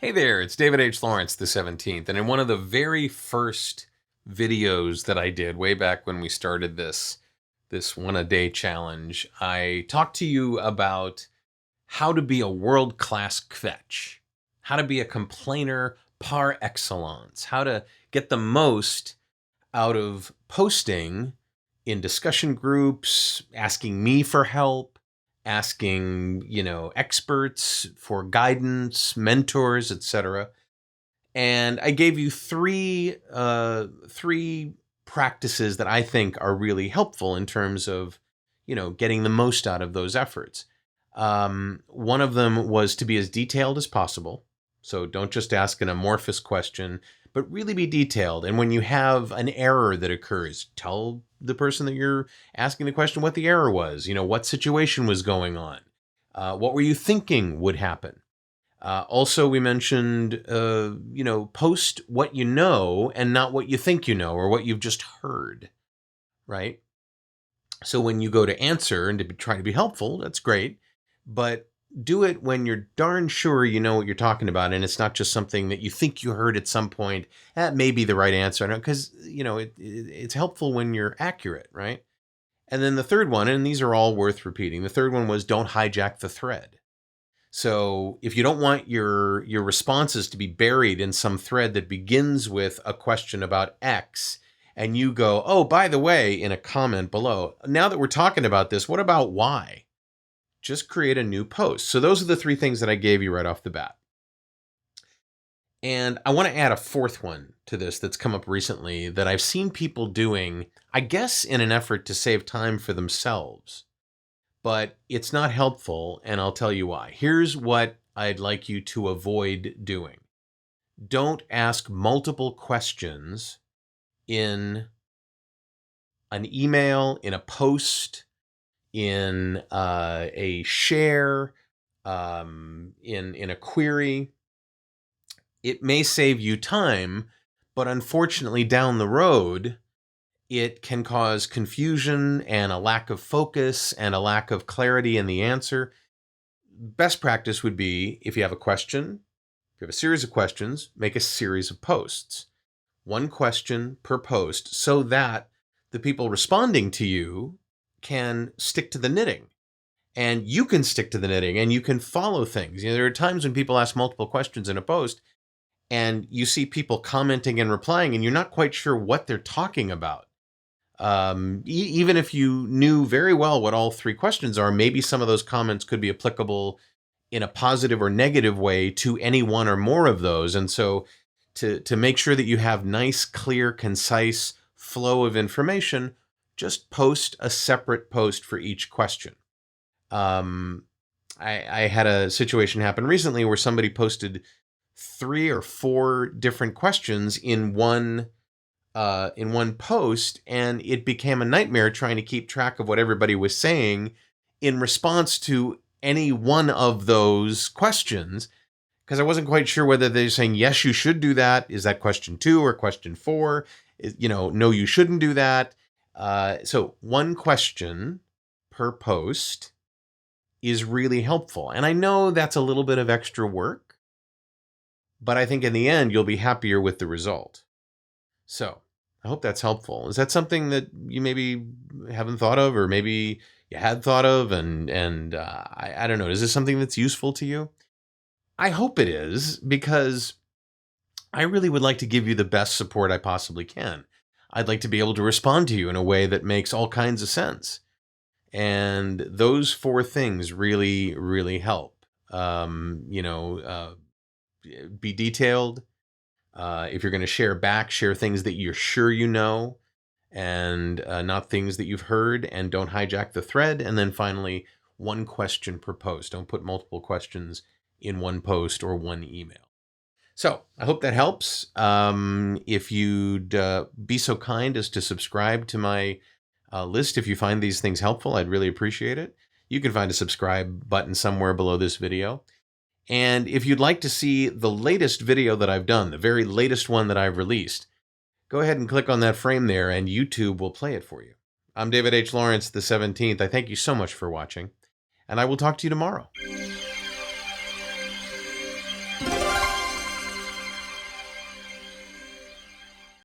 Hey there, it's David H. Lawrence, the 17th. And in one of the very first videos that I did way back when we started this one a day challenge, I talked to you about how to be a world-class kvetch, how to be a complainer par excellence, how to get the most out of posting in discussion groups, asking me for help, asking, experts for guidance, mentors, etc. And I gave you three practices that I think are really helpful in terms of, getting the most out of those efforts. One of them was to be as detailed as possible. So don't just ask an amorphous question, but really be detailed. And when you have an error that occurs, tell the person that you're asking the question what the error was, what situation was going on, what were you thinking would happen. Also, we mentioned, post what you know and not what you think you know or what you've just heard, right? So when you go to answer and to try to be helpful, that's great. But do it when you're darn sure you know what you're talking about and it's not just something that you think you heard at some point. That may be the right answer. Because, it's helpful when you're accurate, right? And then the third one, and these are all worth repeating, the third one was don't hijack the thread. So if you don't want your responses to be buried in some thread that begins with a question about X, and you go, oh, by the way, in a comment below, now that we're talking about this, what about Y? Just create a new post. So those are the three things that I gave you right off the bat. And I want to add a fourth one to this that's come up recently that I've seen people doing, I guess, in an effort to save time for themselves. But it's not helpful, and I'll tell you why. Here's what I'd like you to avoid doing. Don't ask multiple questions in an email, in a post, in a share, in a query. It may save you time, but unfortunately down the road, it can cause confusion and a lack of focus and a lack of clarity in the answer. Best practice would be, if you have a question, if you have a series of questions, make a series of posts. One question per post so that the people responding to you can stick to the knitting. And you can stick to the knitting and you can follow things. There are times when people ask multiple questions in a post and you see people commenting and replying and you're not quite sure what they're talking about. Even if you knew very well what all three questions are, maybe some of those comments could be applicable in a positive or negative way to any one or more of those. And so to make sure that you have nice, clear, concise flow of information, just post a separate post for each question. I had a situation happen recently where somebody posted 3 or 4 different questions in one post, and it became a nightmare trying to keep track of what everybody was saying in response to any one of those questions, because I wasn't quite sure whether they're saying, yes, you should do that. Is that question 2 or question 4? No, you shouldn't do that. So one question per post is really helpful. And I know that's a little bit of extra work, but I think in the end, you'll be happier with the result. So I hope that's helpful. Is that something that you maybe haven't thought of, or maybe you had thought of? And I don't know. Is this something that's useful to you? I hope it is, because I really would like to give you the best support I possibly can. I'd like to be able to respond to you in a way that makes all kinds of sense. And those 4 things really, really help. Be detailed. If you're going to share back, share things that you're sure you know, and not things that you've heard, and don't hijack the thread. And then finally, one question per post. Don't put multiple questions in one post or one email. So I hope that helps. If you'd be so kind as to subscribe to my list if you find these things helpful, I'd really appreciate it. You can find a subscribe button somewhere below this video. And if you'd like to see the latest video that I've done, the very latest one that I've released, go ahead and click on that frame there and YouTube will play it for you. I'm David H. Lawrence, the 17th. I thank you so much for watching, and I will talk to you tomorrow.